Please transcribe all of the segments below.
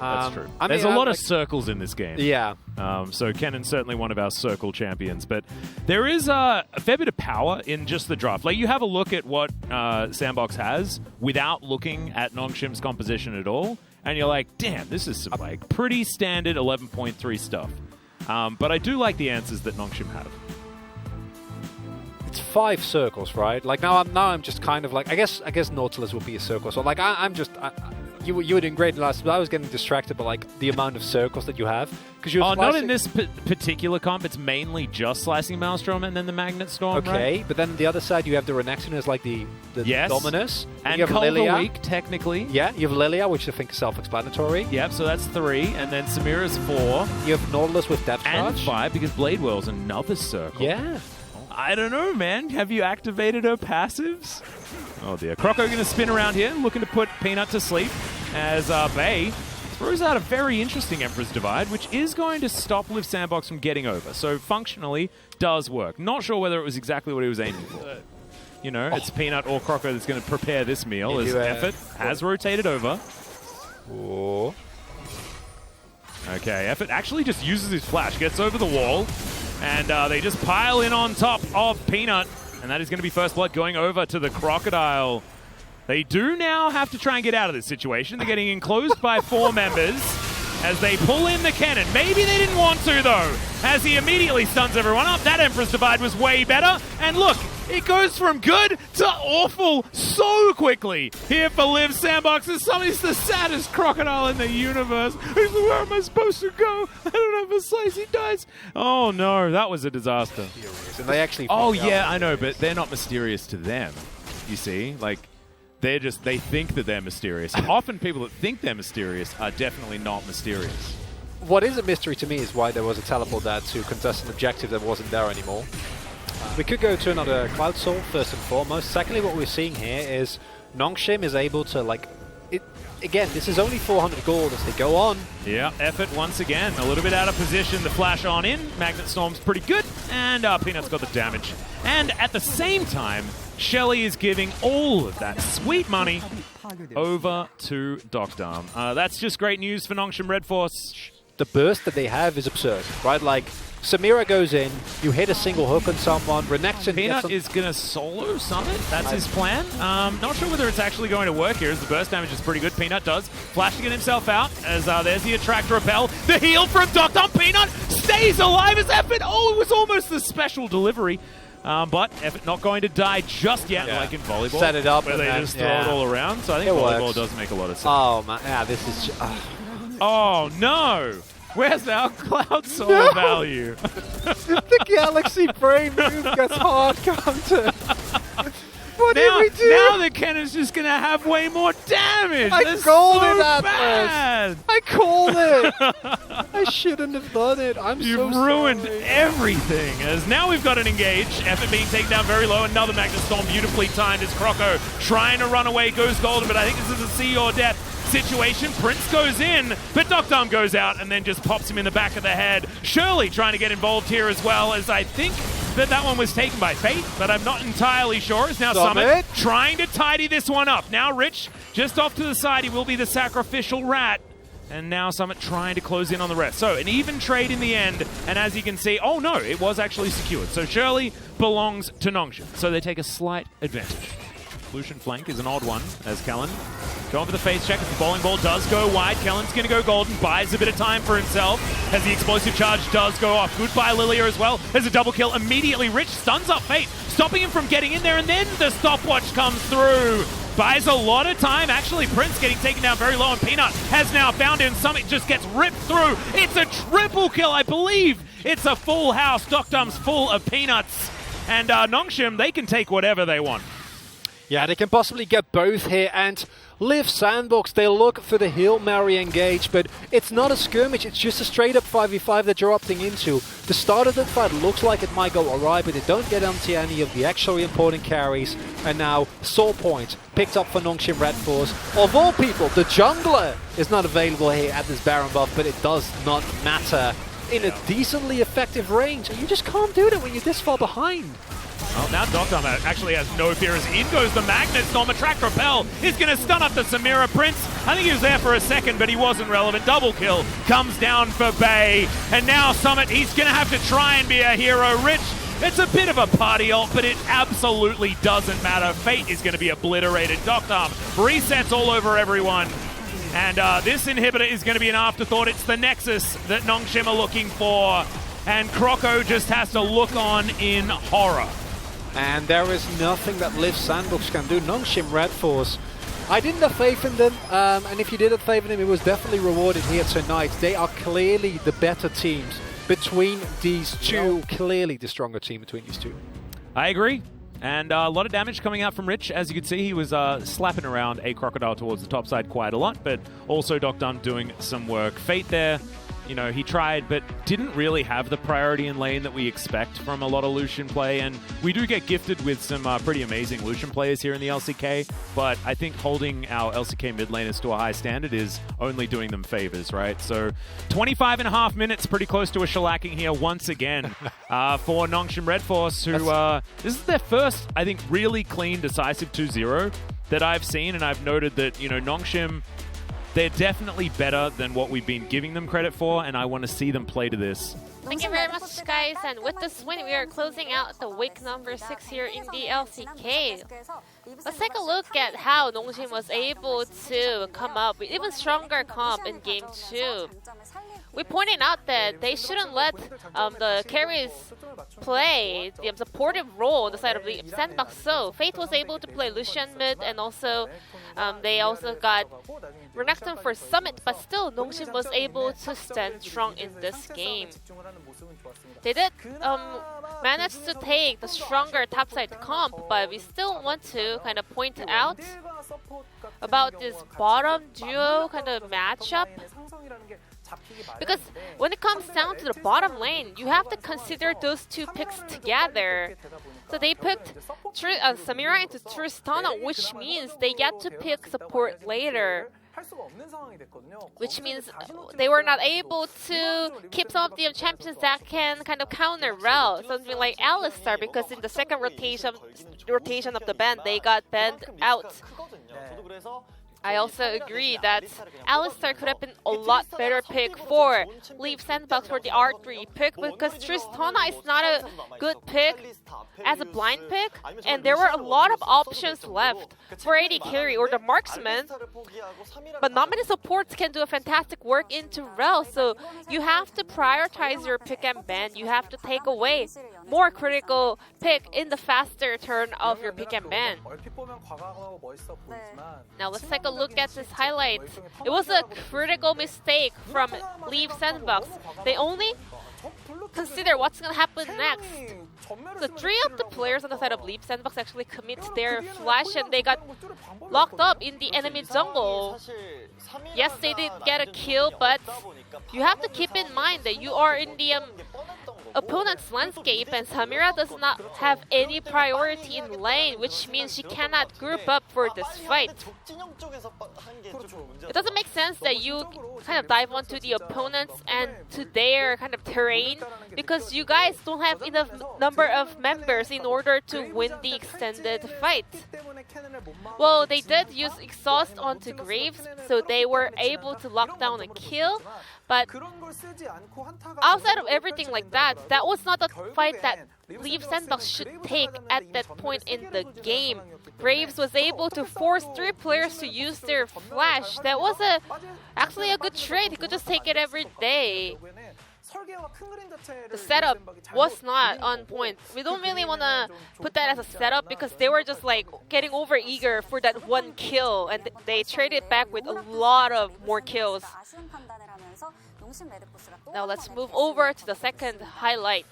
That's true. I mean, There's a lot of circles in this game. Yeah. So Kennan's certainly one of our circle champions, but there is a fair bit of power in just the draft. Like, you have a look at what Sandbox has without looking at Nongshim's composition at all, and you're like, damn, this is some like pretty standard 11.3 stuff. But I do like the answers that Nongshim have. It's 5 circles, right? Like now I'm just kind of like, I guess Nautilus would be a circle. So like you were doing great last, but I was getting distracted by like the amount of circles that you have. Because not in this particular comp. It's mainly just Slicing Maelstrom and then the Magnet Storm. Okay, right? but then the other side you have the Renekton as like the yes. Dominus. And you have Lilia. Weak, technically. Yeah, you have Lilia, which I think is self-explanatory. Yep, so that's 3, and then Samira's 4. You have Nautilus with Depth and Charge. 5 because Blade Whirl's another circle. Yeah. I don't know, man. Have you activated her passives? Oh dear. Croco going to spin around here, looking to put Peanut to sleep as Bay throws out a very interesting Emperor's Divide, which is going to stop Live Sandbox from getting over. So functionally, does work. Not sure whether it was exactly what he was aiming for. You know, it's Peanut or Croco that's going to prepare this meal as Effort has rotated over. Oh. Okay, Effort actually just uses his flash, gets over the wall, and they just pile in on top of Peanut. And that is going to be first blood going over to the Crocodile. They do now have to try and get out of this situation. They're getting enclosed by 4 members as they pull in the cannon. Maybe they didn't want to, though, as he immediately stuns everyone up. That Emperor's Divide was way better. And look, it goes from good to awful so quickly here for Liv Sandbox. He's the saddest crocodile in the universe. Where am I supposed to go? I don't have a slice. He dies. Oh, no, that was a disaster. And they actually... Oh, yeah, I know, but they're not mysterious to them, you see? Like, they think that they're mysterious. Often people that think they're mysterious are definitely not mysterious. What is a mystery to me is why there was a teleport there to contest an objective that wasn't there anymore. We could go to another Cloud Soul, first and foremost. Secondly, what we're seeing here is Nongshim is able to, like... Again, this is only 400 gold as they go on. Yeah, Effort once again. A little bit out of position. The flash on in. Magnet Storm's pretty good. And Peanut's got the damage. And at the same time, Shelly is giving all of that sweet money over to Docdarm. That's just great news for Nongshim Red Force. The burst that they have is absurd, right? Like, Samira goes in, you hit a single hook on someone, Renekton... Peanut is going to solo summon, that's his plan. Not sure whether it's actually going to work here, as the burst damage is pretty good. Peanut does, flash to get himself out, as there's the Attract Repel. The heal from Docdarm. Peanut stays alive as Effort. Oh, it was almost the special delivery. But Effort not going to die just yet, like in volleyball. Set it up. Where they just throw it all around. So I think volleyball does make a lot of sense. Oh, man. Yeah, this is... Oh, no! Where's our Cloud Soul value? The Galaxy Brain move gets hard counter. What did we do? Now the cannon's just going to have way more damage. I called so it, Atlas. bad. I called it. I shouldn't have done it. You've ruined everything. As now we've got an engage. Effort being taken down very low. Another Magnet Storm beautifully timed as Croco trying to run away. Goes golden, but I think this is a see or death situation. Prince goes in, but Docdarm goes out and then just pops him in the back of the head. Shirley trying to get involved here as well, as I think that one was taken by Fate, but I'm not entirely sure. It's now Summit trying to tidy this one up. Now Rich just off to the side. He will be the sacrificial rat. And now Summit trying to close in on the rest. So an even trade in the end. And as you can see, oh no, it was actually secured. So Shirley belongs to Nongshim. So they take a slight advantage. Lucian flank is an odd one as Kellen going for the face check. If the bowling ball does go wide, Kellen's going to go golden, buys a bit of time for himself as the explosive charge does go off. Goodbye Lilia as well. There's a double kill immediately. Rich stuns up Fate, stopping him from getting in there, and then the stopwatch comes through. Buys a lot of time. Actually, Prince getting taken down very low, and Peanut has now found him. Summit just gets ripped through. It's a triple kill, I believe. It's a full house. Docdarm's full of peanuts. And Nongshim, they can take whatever they want. Yeah, they can possibly get both here, and Liv Sandbox, they look for the Hail Mary engage, but it's not a skirmish, it's just a straight up 5v5 that you're opting into. The start of the fight looks like it might go alright, but they don't get onto any of the actually important carries, and now Soul Point picked up for Nongshim Red Force. Of all people, the jungler is not available here at this Baron buff, but it does not matter. In a decently effective range, and you just can't do that when you're this far behind. Well, now Doctom actually has no fear as in goes the Magnet Storm. A track repel is going to stun up the Samira Prince. I think he was there for a second, but he wasn't relevant. Double kill comes down for Bay. And now Summit, he's going to have to try and be a hero. Rich, it's a bit of a party ult, but it absolutely doesn't matter. Fate is going to be obliterated. Doctom resets all over everyone. And this inhibitor is going to be an afterthought. It's the Nexus that Nongshim are looking for. And Croco just has to look on in horror. And there is nothing that Liv Sandbox can do. Nongshim Red Force, I didn't have faith in them, and if you did have faith in them, it was definitely rewarded here tonight. They are clearly the better teams between these two, clearly the stronger team between these two. I agree. And a lot of damage coming out from Rich. As you can see, he was slapping around a Crocodile towards the top side quite a lot, but also Doctom doing some work. Fate there, you know, he tried, but didn't really have the priority in lane that we expect from a lot of Lucian play. And we do get gifted with some pretty amazing Lucian players here in the LCK, but I think holding our LCK mid laners to a high standard is only doing them favors, right? So 25.5 minutes, pretty close to a shellacking here once again for Nongshim Red Force, who this is their first, I think, really clean Decisive 2-0 that I've seen. And I've noted that, you know, Nongshim, they're definitely better than what we've been giving them credit for, and I want to see them play to this. Thank you very much, guys. And with this win, we are closing out the week number 6 here in the LCK. Let's take a look at how Nongshim was able to come up with even stronger comp in Game 2. We pointed out that they shouldn't let the carries play the supportive role on the side of the sandbox. So Fate was able to play Lucian mid, and also they also got Renekton for Summit, but still Nongshim was able to stand strong in this game. They did manage to take the stronger topside comp, but we still want to kind of point out about this bottom duo kind of matchup. Because when it comes down to the bottom lane, you have to consider those two picks together. So they picked Samira into Tristana, which means they get to pick support later. Which means they were not able to keep some of the champions that can kind of counter Rel. Something like Alistar, because in the second rotation of the ban, they got banned out. I also agree that Alistar could have been a lot better pick for Leave Sandbox for the R3 pick, because Tristana is not a good pick as a blind pick, and there were a lot of options left for AD carry or the marksman, but not many supports can do a fantastic work into Rel, so you have to prioritize your pick and ban. You have to take away more critical pick in the faster turn of your pick and ban. Now let's take a look at this highlight. It was a critical mistake from Leave Sandbox. They only consider what's going to happen next. So 3 of the players on the side of Leave Sandbox actually commit their flash, and they got locked up in the enemy jungle. Yes, they did get a kill, but you have to keep in mind that you are in the opponent's landscape, and Samira does not have any priority in lane, which means she cannot group up for this fight. It doesn't make sense that you kind of dive onto the opponents and to their kind of terrain, because you guys don't have enough number of members in order to win the extended fight. Well, they did use exhaust onto Graves, so they were able to lock down a kill. But outside of everything like that, that was not the fight that Leave Sandbox should take at that point in the game. Graves was able to force 3 players to use their flash. That was actually a good trade. He could just take it every day. The setup was not on point. We don't really want to put that as a setup, because they were just like getting over eager for that one kill, and they traded back with a lot of more kills. Now let's move over to the second highlight.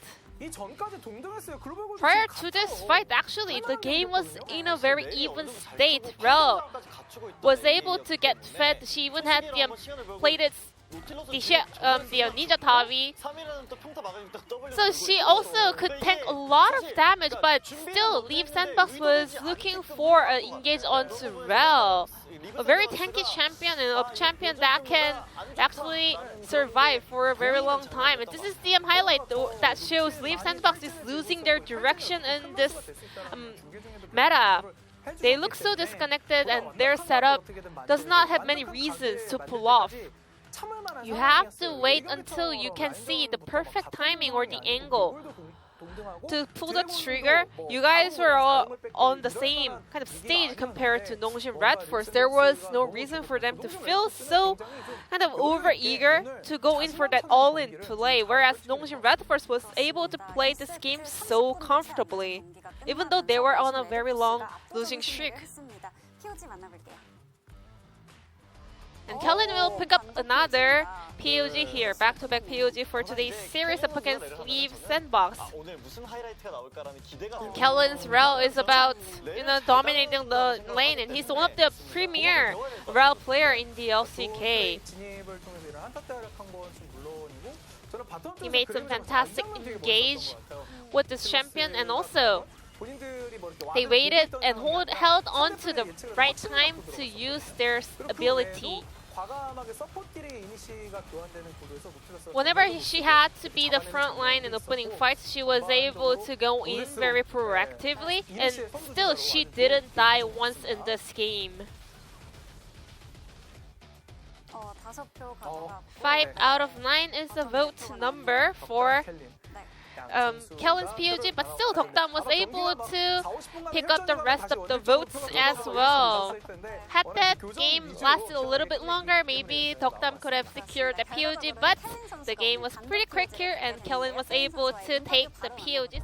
Prior to this fight, actually, the game was in a very even state. Rel was able to get fed. She even had played the Ninja Tavi. So she also could tank a lot of damage, but still, Leave Sandbox was looking for an engage onto Rel. a very tanky champion and a champion that can actually survive for a very long time. And this is the highlight that shows Leaf Sandbox is losing their direction in this meta. They look so disconnected and their setup does not have many reasons to pull off. You have to wait until you can see the perfect timing or the angle to pull the trigger. You guys were all on the same kind of stage compared to Nongshim Red Force. There was no reason for them to feel so kind of over-eager to go in for that all-in play, whereas Nongshim Red Force was able to play this game so comfortably, even though they were on a very long losing streak. And Kellen will pick up another POG here, back-to-back POG for today's series up against Leaf Sandbox. And Kellen's Rel is about, dominating the lane, and he's one of the premier Rel player in the LCK. He made some fantastic engage with this champion, and also they waited and held on to the right time to use their ability. Whenever she had to be the front line in opening fights, she was able to go in very proactively, and still she didn't die once in this game. 5 out of 9 is the vote number for Kellen's POG, but still Deokdam was able to pick up the rest of the votes as well. Had that game lasted a little bit longer, maybe Deokdam could have secured the POG, but the game was pretty quick here and Kellen was able to take the POG.